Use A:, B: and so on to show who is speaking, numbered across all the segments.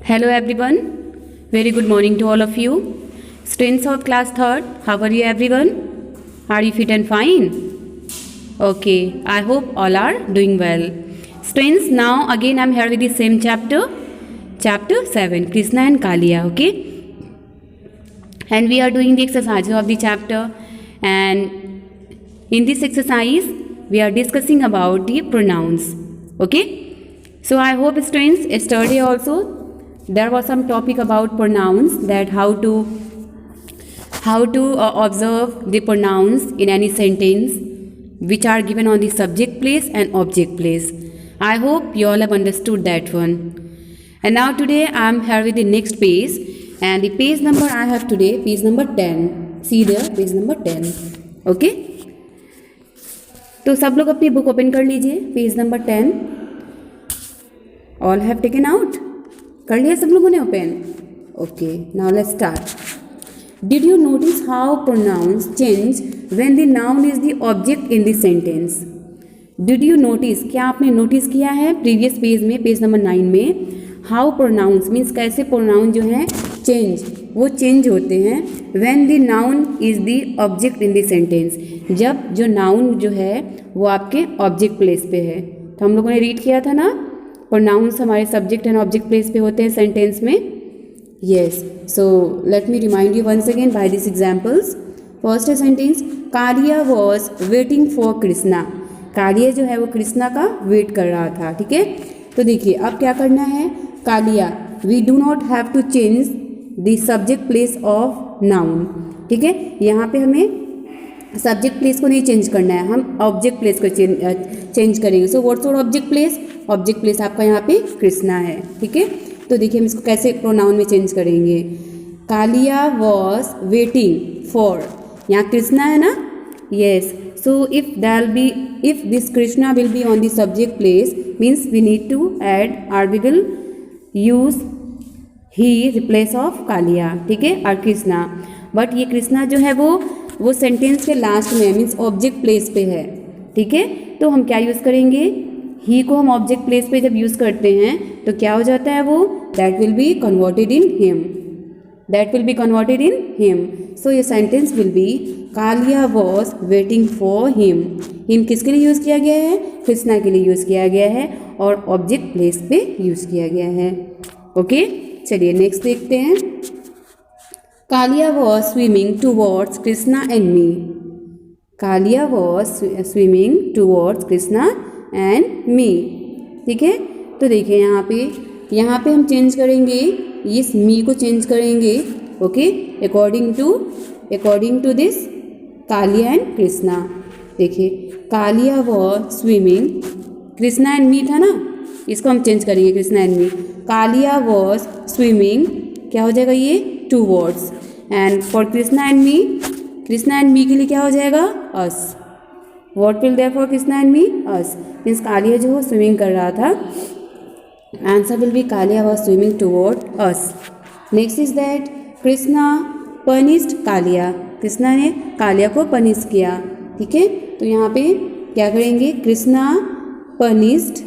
A: Hello everyone. Very good morning to all of you. Students of class 3rd, how are you everyone? Are you fit and fine? Okay, I hope all are doing well. Students, now again I am here with the same chapter 7, Krishna and Kaliya, okay? And we are doing the exercises of the chapter, and in this exercise we are discussing about the pronouns, okay? So I hope students, yesterday also there was some topic about pronouns, that how to observe the pronouns in any sentence which are given on the subject place and object place. I hope you all have understood that one. And now today I am here with the next page, and the page number I have today, page number 10. See there, page number 10. Okay? तो सब लोग अपनी book open कर लीजिए, page number 10. All have taken out, कर लिया सब लोगों ने open? Okay, now let's start. Did you notice how pronouns change when the noun is the object in the sentence? Did you notice, क्या आपने notice किया है प्रीवियस पेज में, पेज नंबर 9 में, हाउ प्रोनाउंस मीन्स कैसे pronoun जो है change, वो चेंज होते हैं when the noun is the object in the sentence, जब जो नाउन जो है वो आपके ऑब्जेक्ट प्लेस पे है. तो हम लोगों ने रीड किया था ना, प्रोनाउंस हमारे सब्जेक्ट एंड ऑब्जेक्ट प्लेस पे होते हैं सेंटेंस में. Yes, so let me remind you once again by this examples. First sentence, Kalia was waiting for Krishna. Kalia जो है वो कृष्णा का वेट कर रहा था. ठीक है, तो देखिए अब क्या करना है. Kalia, we do not have to change the subject place of noun. ठीक है, यहाँ पे हमें सब्जेक्ट प्लेस को नहीं चेंज करना है, हम ऑब्जेक्ट प्लेस को चेंज करेंगे. So what's your object place? Object place आपका यहाँ पे कृष्णा है. ठीक है, तो देखिए हम इसको कैसे प्रोनाउन में चेंज करेंगे. कालिया वॉज वेटिंग फॉर, यहाँ कृष्णा है ना. Yes, so if this Krishna will be on the subject place means we need to add, or we will use he replace of Kalia. ठीक है, और कृष्णा, बट ये कृष्णा जो है वो सेंटेंस के लास्ट में मीन्स ऑब्जेक्ट प्लेस पे है. ठीक है, तो हम क्या यूज़ करेंगे, ही को हम ऑब्जेक्ट प्लेस पे जब यूज़ करते हैं तो क्या हो जाता है, वो that will be converted in him, that will be converted in him. So ये sentence will be Kaliya was waiting for him. Him किसके लिए यूज़ किया गया है? कृष्णा के लिए यूज़ किया गया है और ऑब्जेक्ट प्लेस पे यूज़ किया गया है. ओके, चलिए नेक्स्ट देखते हैं. Kalia was swimming towards Krishna and me. Kaliya was swimming towards Krishna and me. ठीक है, तो देखिए यहाँ पे हम चेंज करेंगे, इस मी को चेंज करेंगे. Okay, according to this Kaliya and Krishna. देखिए Kaliya was swimming, Krishna and me था ना, इसको हम चेंज करेंगे Krishna and me. Kaliya was swimming, क्या हो जाएगा ये, towards, and for Krishna and me के लिए क्या हो जाएगा, us. What will there for Krishna and me, us. Means Kaliya जो स्विमिंग कर रहा था, answer will be Kaliya was swimming toward us. Next is that Krishna punished Kalia. Krishna ने कालिया को पनिश किया. ठीक है, तो यहाँ पे क्या करेंगे, Krishna punished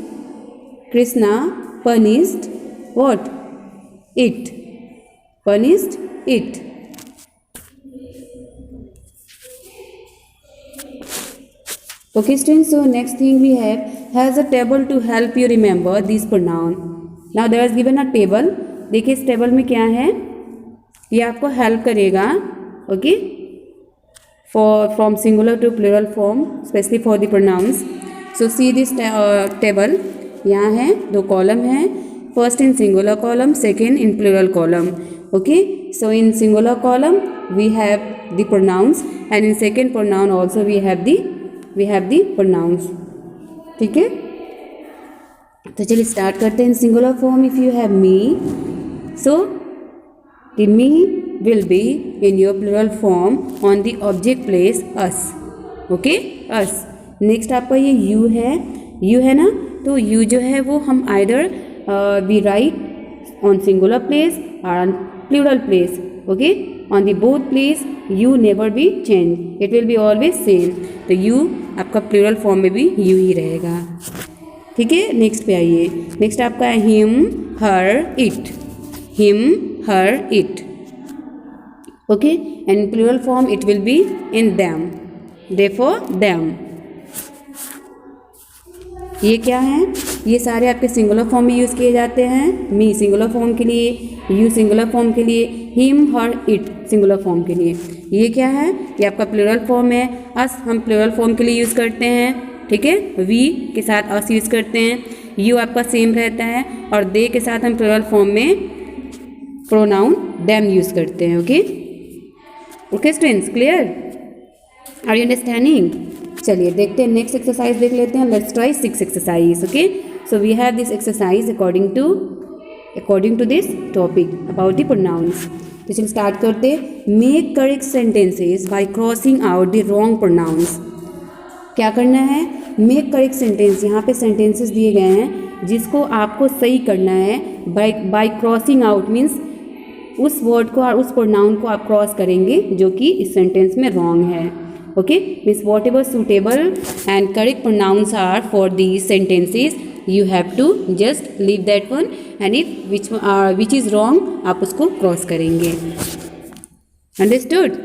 A: what, it, punished it. Okay students, so next thing we have has a table to help you remember these pronoun. Now there is given a table. देखिए इस टेबल में क्या है, ये आपको हेल्प करेगा. Okay, for from singular to plural form, specially for the pronouns. So see this table. यहाँ है दो कॉलम हैं, first in singular column, second in plural column. Okay, so in singular column we have the pronouns and in second pronoun also we have the pronouns. ठीक है, तो चलिए start करते हैं. In singular form if you have me, so the me will be in your plural form on the object place us. Okay, us. Next आपका ये you है ना, तो यू जो है वो हम either we write on singular place or on plural place. Okay, on the both place you never be change, it will be always same. तो यू आपका प्लूरल फॉर्म में भी यू ही रहेगा. ठीक है, नेक्स्ट पे आइए. नेक्स्ट आपका है him, her, it. him, her, it. Okay, and in plural form it will be in them. Therefore, them. ये क्या है? ये सारे आपके सिंगुलर फॉर्म में यूज़ किए जाते हैं. मी सिंगुलर फॉर्म के लिए, यू सिंगुलर फॉर्म के लिए, him, her, it singular form के लिए. ये क्या है? ये आपका प्लूरल फॉर्म है. अस हम प्लूरल फॉर्म के लिए यूज़ करते हैं. ठीक है, वी के साथ अस यूज़ करते हैं. यू आपका सेम रहता है. और दे के साथ हम प्लूरल फॉर्म में प्रोनाउन देम यूज़ करते हैं. Okay okay students, clear? Are you understanding? चलिए देखते हैं, नेक्स्ट एक्सरसाइज देख लेते हैं. Let's try 6 exercise. Okay, so we have this exercise according to this topic about the pronouns. तो चलिए स्टार्ट करते. Make correct sentences by crossing out the wrong pronouns. क्या करना है? Make correct sentence. यहाँ पे सेंटेंसेस दिए गए हैं जिसको आपको सही करना है. बाय क्रॉसिंग आउट मीन्स उस वर्ड को और उस प्रोनाउन को आप क्रॉस करेंगे जो कि इस सेंटेंस में रॉन्ग है. Okay, means whatever suitable and correct pronouns are for these sentences you have to just leave that one, and if which is wrong आप उसको क्रॉस करेंगे. Understood?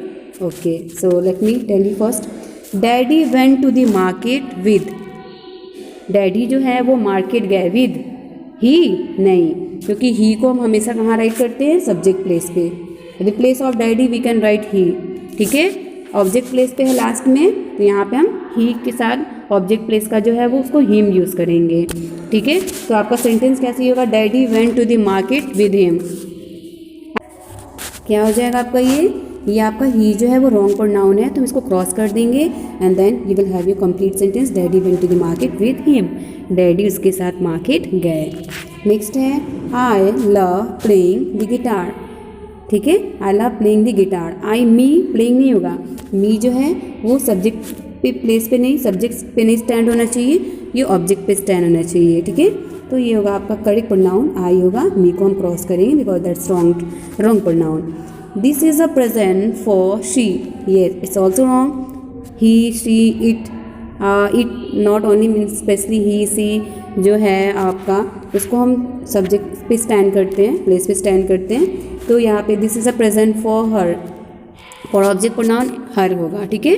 A: Okay, so let me tell you first. Daddy went to the market with. Daddy जो है वो market गए. with he नहीं, क्योंकि he को हम हमेशा कहाँ राइट करते हैं? सब्जेक्ट प्लेस पे. The place of daddy we can write he. ठीक है, ऑब्जेक्ट प्लेस पे है लास्ट में, तो यहाँ पे हम ही के साथ ऑब्जेक्ट प्लेस का जो है वो उसको हिम यूज़ करेंगे. ठीक है, तो आपका सेंटेंस कैसे होगा? Daddy went to the market with him. क्या हो जाएगा आपका? ये आपका ही जो है वो रॉन्ग प्रोनाउन है, तो हम इसको क्रॉस कर देंगे and then you will have your complete sentence. Daddy went to the market with him. Daddy उसके साथ मार्केट गए. नेक्स्ट है I love playing the guitar. ठीक है, I love playing the guitar. I me playing नहीं होगा. मी जो है वो सब्जेक्ट पे प्लेस पे नहीं, सब्जेक्ट पे नहीं स्टैंड होना चाहिए, ये ऑब्जेक्ट पे स्टैंड होना चाहिए. ठीक है, तो ये होगा आपका करेक्ट प्रोनाउन. आई होगा. मी को हम क्रॉस करेंगे because that's wrong pronoun. This is a present for she. ये it's also wrong. He, she, it. It not only means specially he, she जो है आपका उसको हम सब्जेक्ट पे स्टैंड करते हैं, प्लेस पे स्टैंड करते हैं. तो यहाँ पे this is a present for her. For object pronoun her होगा. ठीक है,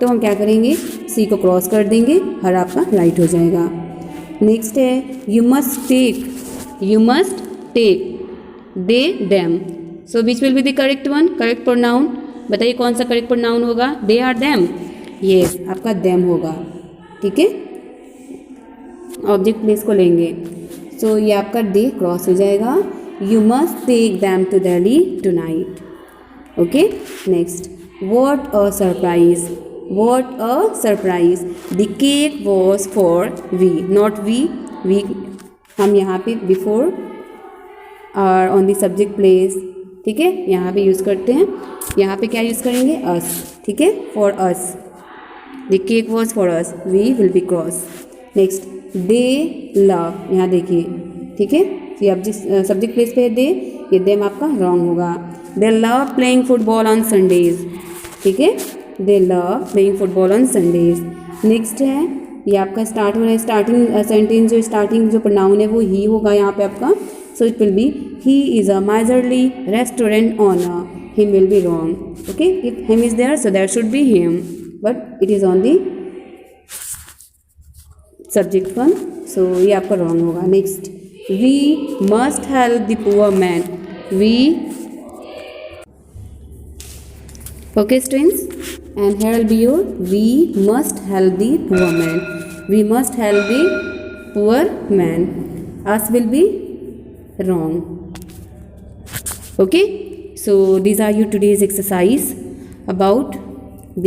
A: तो हम क्या करेंगे? सी को क्रॉस कर देंगे, हर आपका राइट हो जाएगा. नेक्स्ट है you must take they them. So which will be the correct one? Correct pronoun बताइए कौन सा करेक्ट प्रोनाउन होगा? They are them. यस, आपका देम होगा. ठीक है, ऑब्जेक्ट प्लेस को लेंगे. सो ये आपका दे क्रॉस हो जाएगा. You must take them to Delhi tonight. Okay, next what a surprise. What a surprise. The cake was for we, not we. We हम यहाँ पे before और on the subject place. ठीक है, यहाँ पे यूज़ करते हैं. यहाँ पे क्या यूज़ करेंगे? us. ठीक है, for us. The cake was for us. We will be cross. Next, they love. यहाँ देखिए. ठीक है, ये अब जिस सब्जेक्ट प्लेस पे है दे, ये them आपका रॉन्ग होगा. They love playing football on Sundays. ठीक है, they love playing football on Sundays. Next है ये आपका स्टार्ट हो रहा है. स्टार्टिंग सेंटेंस जो स्टार्टिंग जो प्रोनाउन है वो ही होगा यहाँ पे आपका. So it will be he is a miserly restaurant owner. Him will be wrong. Okay, if him is there so that should be him, but it is on the subject one, so ये आपका wrong होगा. Next, we must help the poor man. We. Okay students, and here will be your we must help the poor man. We must help the poor man. Us will be wrong. Okay, so these are your today's exercise about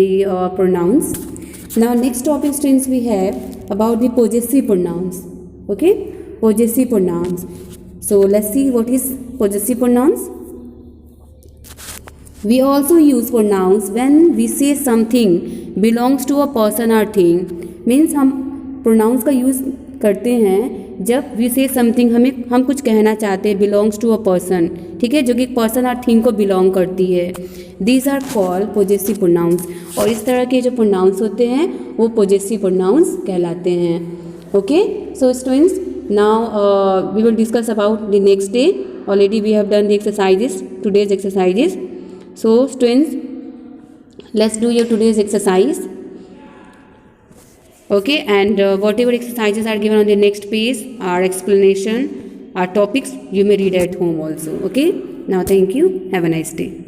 A: the pronouns. Now next topic students we have about the possessive pronouns. Okay, possessive pronouns. So let's see what is possessive pronouns. We also use pronouns when we say something belongs to a person or thing. Means हम pronouns का use करते हैं जब we say something हम कुछ कहना चाहते हैं belongs to a person. ठीक है, जो कि person और thing को belong करती है. These are called possessive pronouns. और इस तरह के जो pronouns होते हैं वो possessive pronouns कहलाते हैं. Okay, so students, now we will discuss about the next day. already we have done the exercises, today's exercises. So students, let's do your today's exercise. Okay, and whatever exercises are given on the next page, our explanation, our topics, you may read at home also. Okay, now thank you, have a nice day.